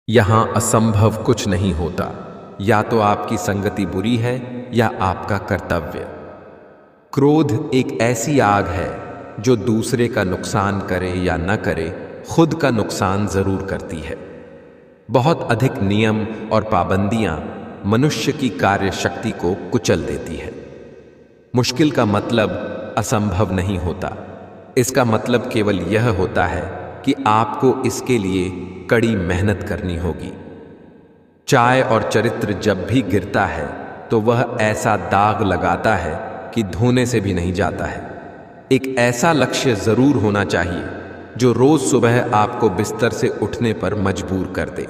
यहां असंभव कुछ नहीं होता। या तो आपकी संगति बुरी है या आपका कर्तव्य। क्रोध एक ऐसी आग है जो दूसरे का नुकसान करे या न करे, खुद का नुकसान जरूर करती है। बहुत अधिक नियम और पाबंदियां मनुष्य की कार्य शक्ति को कुचल देती है। मुश्किल का मतलब असंभव नहीं होता। इसका मतलब केवल यह होता है कि आपको इसके लिए कड़ी मेहनत करनी होगी। चाय और चरित्र जब भी गिरता है तो वह ऐसा दाग लगाता है कि धोने से भी नहीं जाता है। एक ऐसा लक्ष्य जरूर होना चाहिए जो रोज सुबह आपको बिस्तर से उठने पर मजबूर कर दे।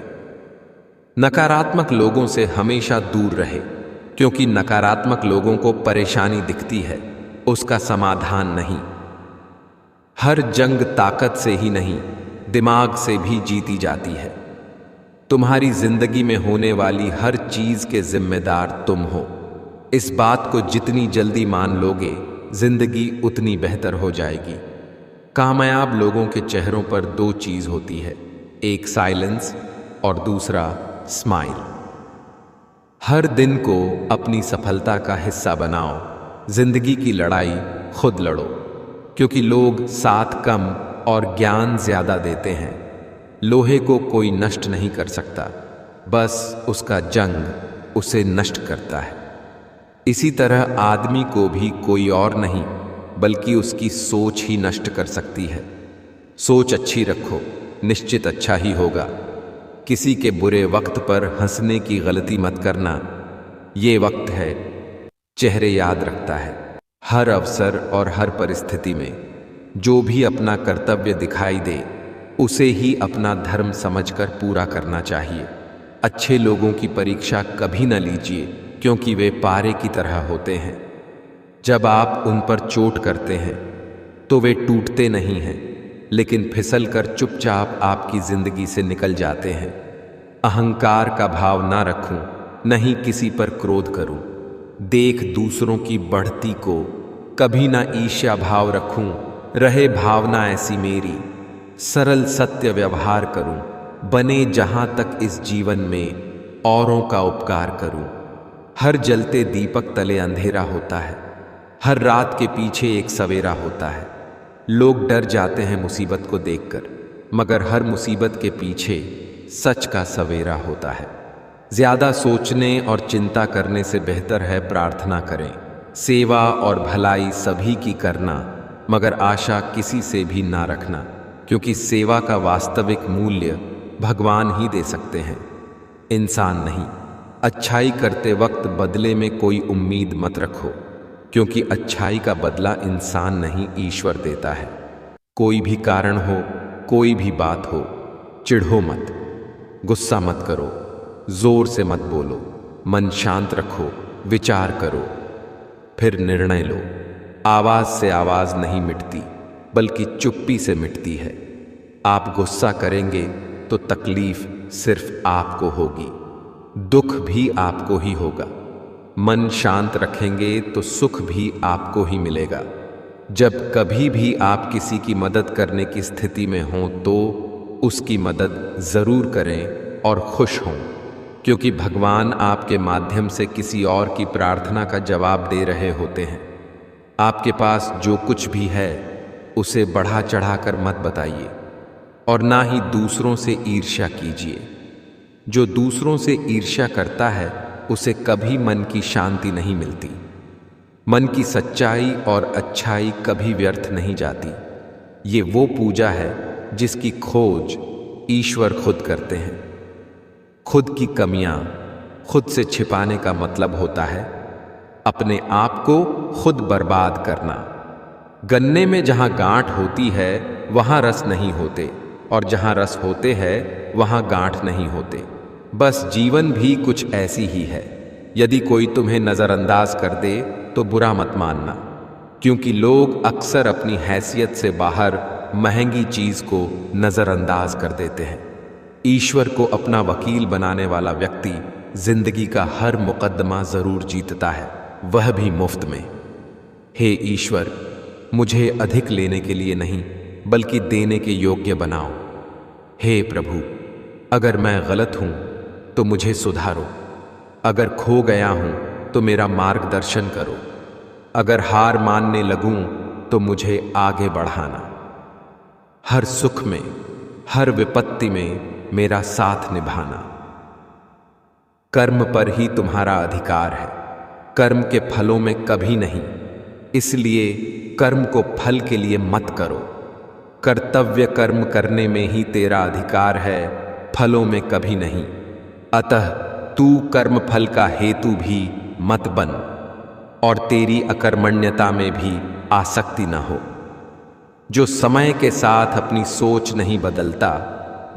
नकारात्मक लोगों से हमेशा दूर रहे, क्योंकि नकारात्मक लोगों को परेशानी दिखती है, उसका समाधान नहीं। हर जंग ताकत से ही नहीं, दिमाग से भी जीती जाती है। तुम्हारी जिंदगी में होने वाली हर चीज के जिम्मेदार तुम हो। इस बात को जितनी जल्दी मान लोगे, जिंदगी उतनी बेहतर हो जाएगी। कामयाब लोगों के चेहरों पर दो चीज होती है, एक साइलेंस और दूसरा स्माइल। हर दिन को अपनी सफलता का हिस्सा बनाओ। जिंदगी की लड़ाई खुद लड़ो, क्योंकि लोग साथ कम और ज्ञान ज्यादा देते हैं। लोहे को कोई नष्ट नहीं कर सकता, बस उसका जंग उसे नष्ट करता है। इसी तरह आदमी को भी कोई और नहीं बल्कि उसकी सोच ही नष्ट कर सकती है। सोच अच्छी रखो, निश्चित अच्छा ही होगा। किसी के बुरे वक्त पर हंसने की गलती मत करना। ये वक्त है, चेहरे याद रखता है। हर अवसर और हर परिस्थिति में जो भी अपना कर्तव्य दिखाई दे, उसे ही अपना धर्म समझकर पूरा करना चाहिए। अच्छे लोगों की परीक्षा कभी न लीजिए, क्योंकि वे पारे की तरह होते हैं। जब आप उन पर चोट करते हैं तो वे टूटते नहीं हैं, लेकिन फिसल कर चुपचाप आपकी जिंदगी से निकल जाते हैं। अहंकार का भाव ना रखूं, न ही किसी पर क्रोध करूं। देख दूसरों की बढ़ती को कभी ना ईर्ष्या भाव रखूं। रहे भावना ऐसी मेरी, सरल सत्य व्यवहार करूं। बने जहां तक इस जीवन में औरों का उपकार करूं। हर जलते दीपक तले अंधेरा होता है, हर रात के पीछे एक सवेरा होता है। लोग डर जाते हैं मुसीबत को देखकर, मगर हर मुसीबत के पीछे सच का सवेरा होता है। ज्यादा सोचने और चिंता करने से बेहतर है प्रार्थना करें। सेवा और भलाई सभी की करना, मगर आशा किसी से भी ना रखना, क्योंकि सेवा का वास्तविक मूल्य भगवान ही दे सकते हैं, इंसान नहीं। अच्छाई करते वक्त बदले में कोई उम्मीद मत रखो, क्योंकि अच्छाई का बदला इंसान नहीं ईश्वर देता है। कोई भी कारण हो, कोई भी बात हो, चिढ़ो मत, गुस्सा मत करो, जोर से मत बोलो। मन शांत रखो, विचार करो, फिर निर्णय लो। आवाज से आवाज नहीं मिटती, बल्कि चुप्पी से मिटती है। आप गुस्सा करेंगे तो तकलीफ सिर्फ आपको होगी, दुख भी आपको ही होगा। मन शांत रखेंगे तो सुख भी आपको ही मिलेगा। जब कभी भी आप किसी की मदद करने की स्थिति में हों तो उसकी मदद जरूर करें और खुश हों, क्योंकि भगवान आपके माध्यम से किसी और की प्रार्थना का जवाब दे रहे होते हैं। आपके पास जो कुछ भी है उसे बढ़ा चढ़ाकर मत बताइए, और ना ही दूसरों से ईर्ष्या कीजिए। जो दूसरों से ईर्ष्या करता है उसे कभी मन की शांति नहीं मिलती। मन की सच्चाई और अच्छाई कभी व्यर्थ नहीं जाती। ये वो पूजा है जिसकी खोज ईश्वर खुद करते हैं। खुद की कमियां खुद से छिपाने का मतलब होता है अपने आप को खुद बर्बाद करना। गन्ने में जहां गांठ होती है वहां रस नहीं होते, और जहां रस होते हैं वहां गांठ नहीं होते। बस जीवन भी कुछ ऐसी ही है। यदि कोई तुम्हें नजरअंदाज कर दे तो बुरा मत मानना, क्योंकि लोग अक्सर अपनी हैसियत से बाहर महंगी चीज को नजरअंदाज कर देते हैं। ईश्वर को अपना वकील बनाने वाला व्यक्ति जिंदगी का हर मुकदमा जरूर जीतता है, वह भी मुफ्त में। हे ईश्वर, मुझे अधिक लेने के लिए नहीं बल्कि देने के योग्य बनाओ। हे प्रभु, अगर मैं गलत हूं तो मुझे सुधारो, अगर खो गया हूं तो मेरा मार्गदर्शन करो, अगर हार मानने लगूं तो मुझे आगे बढ़ाना। हर सुख में, हर विपत्ति में मेरा साथ निभाना। कर्म पर ही तुम्हारा अधिकार है, कर्म के फलों में कभी नहीं, इसलिए कर्म को फल के लिए मत करो। कर्तव्य कर्म करने में ही तेरा अधिकार है, फलों में कभी नहीं। अतः तू कर्म फल का हेतु भी मत बन और तेरी अकर्मण्यता में भी आसक्ति न हो। जो समय के साथ अपनी सोच नहीं बदलता,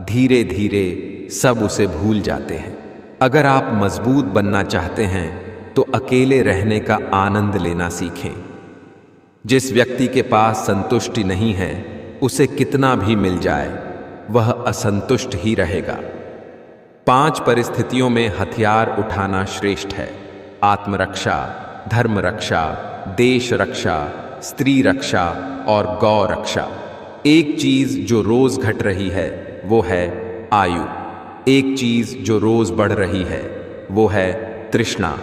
धीरे धीरे सब उसे भूल जाते हैं। अगर आप मजबूत बनना चाहते हैं तो अकेले रहने का आनंद लेना सीखें। जिस व्यक्ति के पास संतुष्टि नहीं है, उसे कितना भी मिल जाए वह असंतुष्ट ही रहेगा। 5 परिस्थितियों में हथियार उठाना श्रेष्ठ है: आत्मरक्षा, धर्म रक्षा, देश रक्षा, स्त्री रक्षा और गौ रक्षा। एक चीज जो रोज घट रही है वो है आयु। एक चीज जो रोज बढ़ रही है वो है तृष्णा।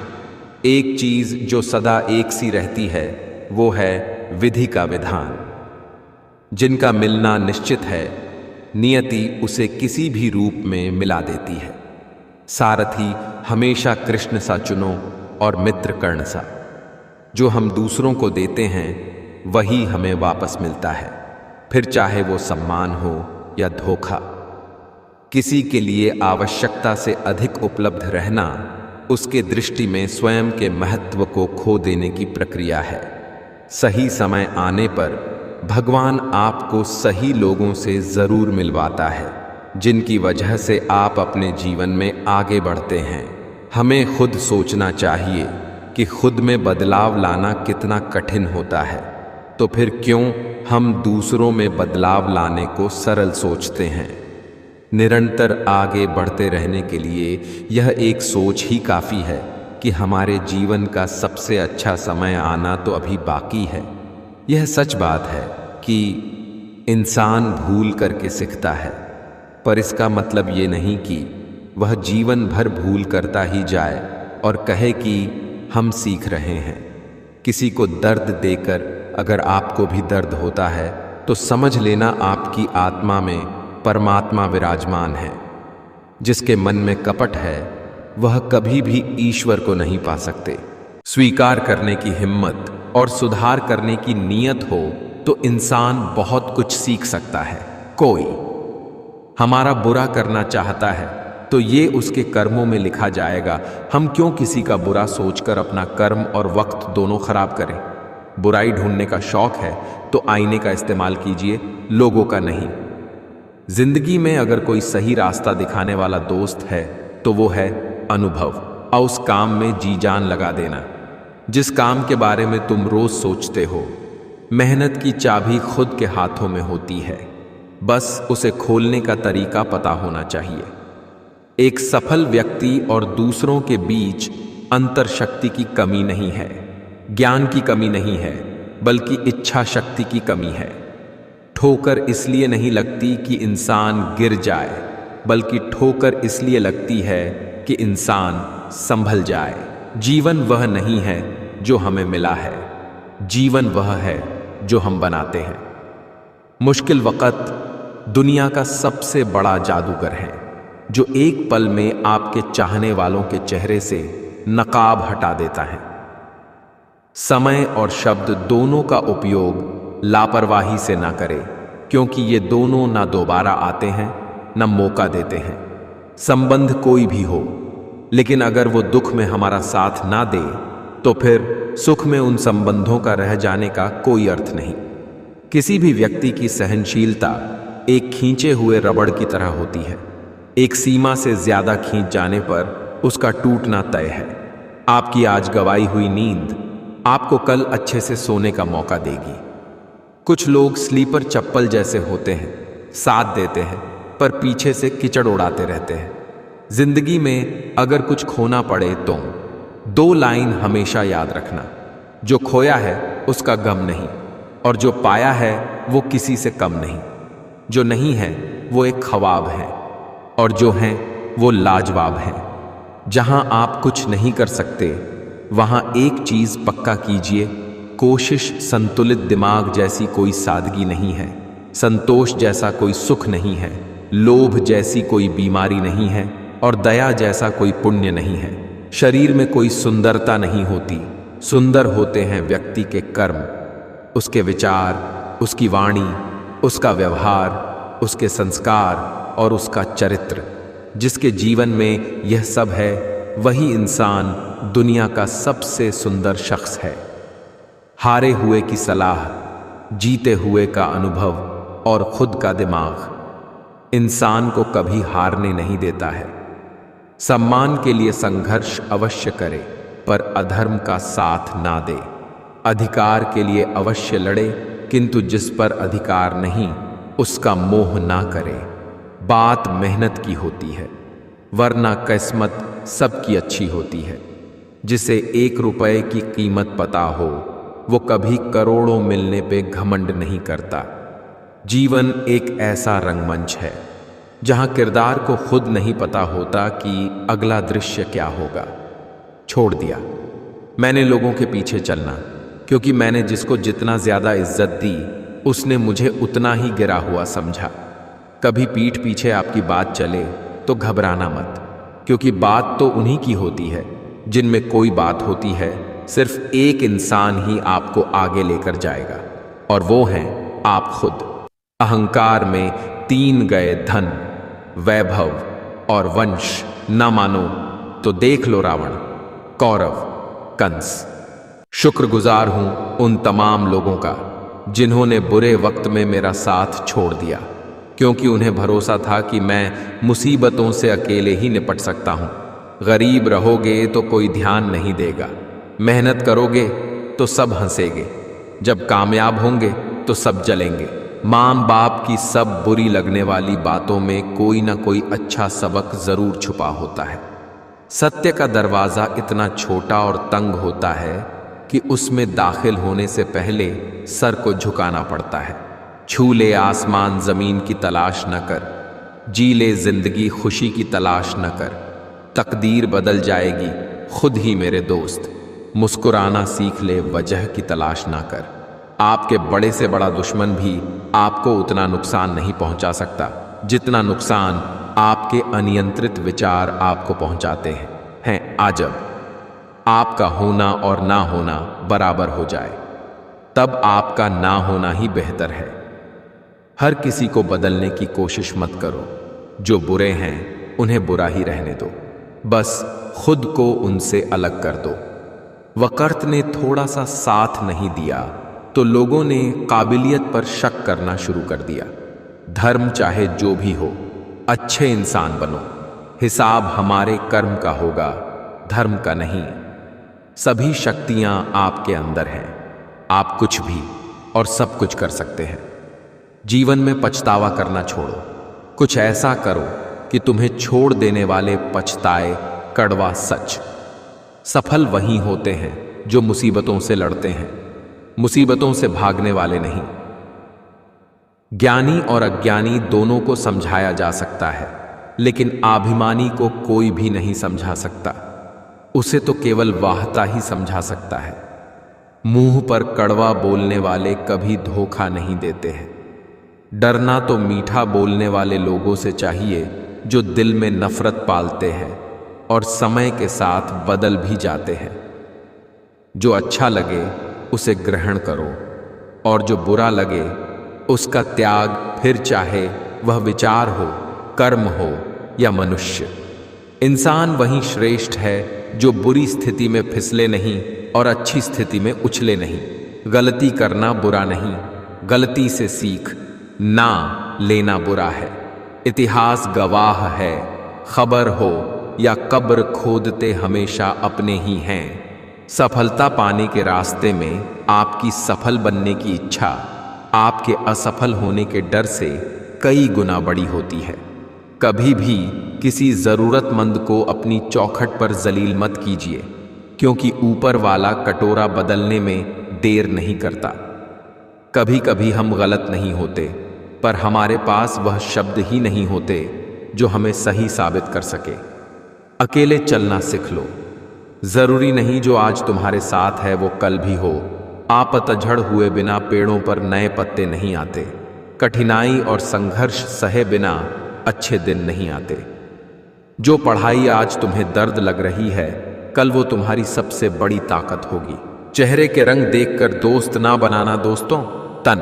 एक चीज जो सदा एक सी रहती है वो है विधि का विधान। जिनका मिलना निश्चित है, नियति उसे किसी भी रूप में मिला देती है। सारथी हमेशा कृष्ण सा चुनो और मित्र कर्ण सा। जो हम दूसरों को देते हैं वही हमें वापस मिलता है, फिर चाहे वो सम्मान हो या धोखा। किसी के लिए आवश्यकता से अधिक उपलब्ध रहना उसके दृष्टि में स्वयं के महत्व को खो देने की प्रक्रिया है। सही समय आने पर भगवान आपको सही लोगों से जरूर मिलवाता है, जिनकी वजह से आप अपने जीवन में आगे बढ़ते हैं। हमें खुद सोचना चाहिए कि खुद में बदलाव लाना कितना कठिन होता है, तो फिर क्यों हम दूसरों में बदलाव लाने को सरल सोचते हैं। निरंतर आगे बढ़ते रहने के लिए यह एक सोच ही काफ़ी है कि हमारे जीवन का सबसे अच्छा समय आना तो अभी बाकी है। यह सच बात है कि इंसान भूल करके सीखता है, पर इसका मतलब ये नहीं कि वह जीवन भर भूल करता ही जाए और कहे कि हम सीख रहे हैं। किसी को दर्द देकर अगर आपको भी दर्द होता है तो समझ लेना आपकी आत्मा में परमात्मा विराजमान है। जिसके मन में कपट है वह कभी भी ईश्वर को नहीं पा सकते। स्वीकार करने की हिम्मत और सुधार करने की नीयत हो तो इंसान बहुत कुछ सीख सकता है। कोई हमारा बुरा करना चाहता है तो ये उसके कर्मों में लिखा जाएगा। हम क्यों किसी का बुरा सोचकर अपना कर्म और वक्त दोनों खराब करें। बुराई ढूंढने का शौक है तो आईने का इस्तेमाल कीजिए, लोगों का नहीं। जिंदगी में अगर कोई सही रास्ता दिखाने वाला दोस्त है तो वो है अनुभव। और उस काम में जी जान लगा देना जिस काम के बारे में तुम रोज सोचते हो। मेहनत की चाबी खुद के हाथों में होती है, बस उसे खोलने का तरीका पता होना चाहिए। एक सफल व्यक्ति और दूसरों के बीच अंतर शक्ति की कमी नहीं है, ज्ञान की कमी नहीं है, बल्कि इच्छा शक्ति की कमी है। ठोकर इसलिए नहीं लगती कि इंसान गिर जाए, बल्कि ठोकर इसलिए लगती है कि इंसान संभल जाए। जीवन वह नहीं है जो हमें मिला है, जीवन वह है जो हम बनाते हैं। मुश्किल वक़्त दुनिया का सबसे बड़ा जादूगर है, जो एक पल में आपके चाहने वालों के चेहरे से नकाब हटा देता है। समय और शब्द दोनों का उपयोग लापरवाही से ना करें, क्योंकि ये दोनों ना दोबारा आते हैं ना मौका देते हैं। संबंध कोई भी हो, लेकिन अगर वो दुख में हमारा साथ ना दे तो फिर सुख में उन संबंधों का रह जाने का कोई अर्थ नहीं। किसी भी व्यक्ति की सहनशीलता एक खींचे हुए रबड़ की तरह होती है। एक सीमा से ज्यादा खींच जाने पर उसका टूटना तय है। आपकी आज गवाई हुई नींद आपको कल अच्छे से सोने का मौका देगी। कुछ लोग स्लीपर चप्पल जैसे होते हैं, साथ देते हैं पर पीछे से कीचड़ उड़ाते रहते हैं। जिंदगी में अगर कुछ खोना पड़े तो 2 लाइन हमेशा याद रखना: जो खोया है उसका गम नहीं, और जो पाया है वो किसी से कम नहीं। जो नहीं है वो एक ख्वाब है। और जो हैं वो लाजवाब हैं। जहां आप कुछ नहीं कर सकते, वहां एक चीज पक्का कीजिए, कोशिश संतुलित दिमाग जैसी कोई सादगी नहीं है, संतोष जैसा कोई सुख नहीं है, लोभ जैसी कोई बीमारी नहीं है और दया जैसा कोई पुण्य नहीं है। शरीर में कोई सुंदरता नहीं होती, सुंदर होते हैं व्यक्ति के कर्म, उसके विचार, उसकी वाणी, उसका व्यवहार, उसके संस्कार और उसका चरित्र। जिसके जीवन में यह सब है वही इंसान दुनिया का सबसे सुंदर शख्स है। हारे हुए की सलाह, जीते हुए का अनुभव और खुद का दिमाग इंसान को कभी हारने नहीं देता है। सम्मान के लिए संघर्ष अवश्य करे, पर अधर्म का साथ ना दे। अधिकार के लिए अवश्य लड़े, किंतु जिस पर अधिकार नहीं उसका मोह ना करे। बात मेहनत की होती है, वरना किस्मत सबकी अच्छी होती है। जिसे 1 रुपए की कीमत पता हो वो कभी करोड़ों मिलने पे घमंड नहीं करता। जीवन एक ऐसा रंगमंच है जहां किरदार को खुद नहीं पता होता कि अगला दृश्य क्या होगा। छोड़ दिया मैंने लोगों के पीछे चलना, क्योंकि मैंने जिसको जितना ज्यादा इज्जत दी उसने मुझे उतना ही गिरा हुआ समझा। कभी पीठ पीछे आपकी बात चले तो घबराना मत, क्योंकि बात तो उन्हीं की होती है जिनमें कोई बात होती है। सिर्फ एक इंसान ही आपको आगे लेकर जाएगा और वो है आप खुद। अहंकार में 3 गए धन, वैभव और वंश। न मानो तो देख लो रावण, कौरव, कंस। शुक्रगुजार हूं उन तमाम लोगों का जिन्होंने बुरे वक्त में मेरा साथ छोड़ दिया, क्योंकि उन्हें भरोसा था कि मैं मुसीबतों से अकेले ही निपट सकता हूं। गरीब रहोगे तो कोई ध्यान नहीं देगा, मेहनत करोगे तो सब हंसेंगे, जब कामयाब होंगे तो सब जलेंगे। माँ बाप की सब बुरी लगने वाली बातों में कोई ना कोई अच्छा सबक जरूर छुपा होता है। सत्य का दरवाजा इतना छोटा और तंग होता है कि उसमें दाखिल होने से पहले सर को झुकाना पड़ता है। छू ले आसमान जमीन की तलाश न कर, जी ले जिंदगी खुशी की तलाश न कर। तकदीर बदल जाएगी खुद ही मेरे दोस्त, मुस्कुराना सीख ले वजह की तलाश ना कर। आपके बड़े से बड़ा दुश्मन भी आपको उतना नुकसान नहीं पहुंचा सकता जितना नुकसान आपके अनियंत्रित विचार आपको पहुंचाते हैं। आजब आपका होना और ना होना बराबर हो जाए, तब आपका ना होना ही बेहतर है। हर किसी को बदलने की कोशिश मत करो, जो बुरे हैं उन्हें बुरा ही रहने दो, बस खुद को उनसे अलग कर दो। वक़्त ने थोड़ा सा साथ नहीं दिया तो लोगों ने काबिलियत पर शक करना शुरू कर दिया। धर्म चाहे जो भी हो, अच्छे इंसान बनो, हिसाब हमारे कर्म का होगा, धर्म का नहीं। सभी शक्तियां आपके अंदर हैं, आप कुछ भी और सब कुछ कर सकते हैं। जीवन में पछतावा करना छोड़ो, कुछ ऐसा करो कि तुम्हें छोड़ देने वाले पछताए। कड़वा सच, सफल वही होते हैं जो मुसीबतों से लड़ते हैं, मुसीबतों से भागने वाले नहीं। ज्ञानी और अज्ञानी दोनों को समझाया जा सकता है, लेकिन अभिमानी को कोई भी नहीं समझा सकता, उसे तो केवल वाहता ही समझा सकता है। मुंह पर कड़वा बोलने वाले कभी धोखा नहीं देते हैं। डरना तो मीठा बोलने वाले लोगों से चाहिए जो दिल में नफरत पालते हैं और समय के साथ बदल भी जाते हैं। जो अच्छा लगे उसे ग्रहण करो और जो बुरा लगे उसका त्याग, फिर चाहे वह विचार हो, कर्म हो या मनुष्य। इंसान वही श्रेष्ठ है जो बुरी स्थिति में फिसले नहीं और अच्छी स्थिति में उछले नहीं। गलती करना बुरा नहीं, गलती से सीख ना लेना बुरा है। इतिहास गवाह है, खबर हो या कब्र खोदते हमेशा अपने ही हैं। सफलता पाने के रास्ते में आपकी सफल बनने की इच्छा आपके असफल होने के डर से कई गुना बड़ी होती है। कभी भी किसी जरूरतमंद को अपनी चौखट पर जलील मत कीजिए, क्योंकि ऊपर वाला कटोरा बदलने में देर नहीं करता। कभी कभी हम गलत नहीं होते, पर हमारे पास वह शब्द ही नहीं होते जो हमें सही साबित कर सके। अकेले चलना सीख लो। जरूरी नहीं जो आज तुम्हारे साथ है वो कल भी हो। पतझड़ हुए बिना पेड़ों पर नए पत्ते नहीं आते। कठिनाई और संघर्ष सहे बिना अच्छे दिन नहीं आते। जो पढ़ाई आज तुम्हें दर्द लग रही है, कल वो तुम्हारी सबसे बड़ी ताकत होगी। चेहरे के रंग देखकर दोस्त ना बनाना दोस्तों। तन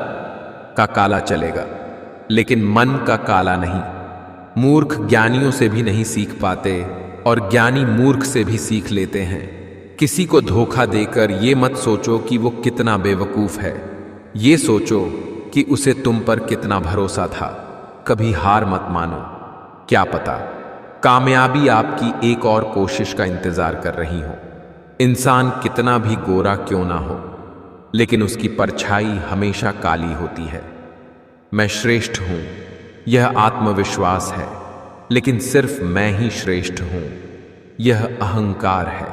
का काला चलेगा, लेकिन मन का काला नहीं। मूर्ख ज्ञानियों से भी नहीं सीख पाते और ज्ञानी मूर्ख से भी सीख लेते हैं। किसी को धोखा देकर ये मत सोचो कि वो कितना बेवकूफ है। ये सोचो कि उसे तुम पर कितना भरोसा था। कभी हार मत मानो। क्या पता कामयाबी आपकी एक और कोशिश का इंतजार कर रही हो। इंसान कितना भी गोरा क्यों ना हो, लेकिन उसकी परछाई हमेशा काली होती है। मैं श्रेष्ठ हूं, यह आत्मविश्वास है, लेकिन सिर्फ मैं ही श्रेष्ठ हूं, यह अहंकार है।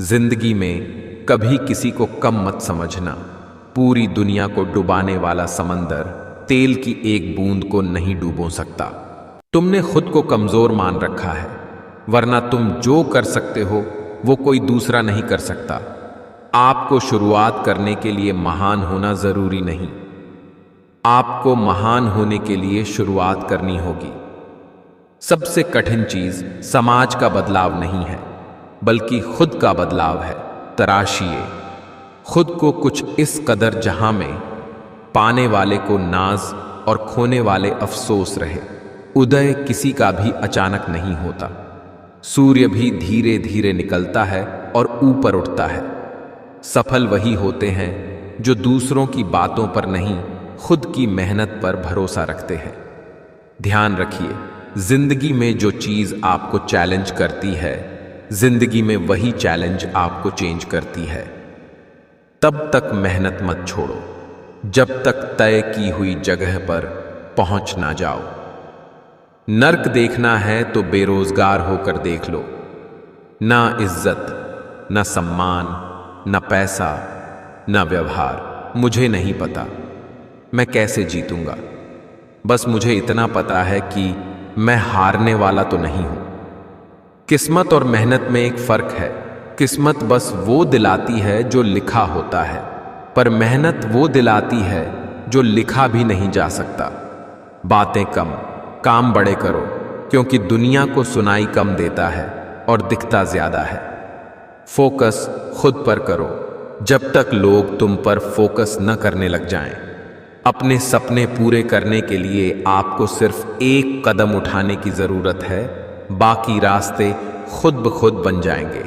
जिंदगी में कभी किसी को कम मत समझना। पूरी दुनिया को डुबाने वाला समंदर तेल की एक बूंद को नहीं डुबो सकता। तुमने खुद को कमजोर मान रखा है, वरना तुम जो कर सकते हो वो कोई दूसरा नहीं कर सकता। आपको शुरुआत करने के लिए महान होना जरूरी नहीं, आपको महान होने के लिए शुरुआत करनी होगी। सबसे कठिन चीज समाज का बदलाव नहीं है, बल्कि खुद का बदलाव है। तराशिए खुद को कुछ इस कदर जहां में पाने वाले को नाज और खोने वाले अफसोस रहे। उदय किसी का भी अचानक नहीं होता। सूर्य भी धीरे धीरे निकलता है और ऊपर उठता है। सफल वही होते हैं जो दूसरों की बातों पर नहीं, खुद की मेहनत पर भरोसा रखते हैं। ध्यान रखिए, जिंदगी में जो चीज आपको चैलेंज करती है, जिंदगी में वही चैलेंज आपको चेंज करती है। तब तक मेहनत मत छोड़ो जब तक तय की हुई जगह पर पहुंच ना जाओ। नर्क देखना है तो बेरोजगार होकर देख लो। ना इज्जत, ना सम्मान, ना पैसा, ना व्यवहार। मुझे नहीं पता मैं कैसे जीतूंगा, बस मुझे इतना पता है कि मैं हारने वाला तो नहीं हूं। किस्मत और मेहनत में एक फर्क है। किस्मत बस वो दिलाती है जो लिखा होता है, पर मेहनत वो दिलाती है जो लिखा भी नहीं जा सकता। बातें कम, काम बड़े करो, क्योंकि दुनिया को सुनाई कम देता है और दिखता ज्यादा है। फोकस खुद पर करो जब तक लोग तुम पर फोकस न करने लग जाएं। अपने सपने पूरे करने के लिए आपको सिर्फ एक कदम उठाने की जरूरत है, बाकी रास्ते खुद ब खुद बन जाएंगे।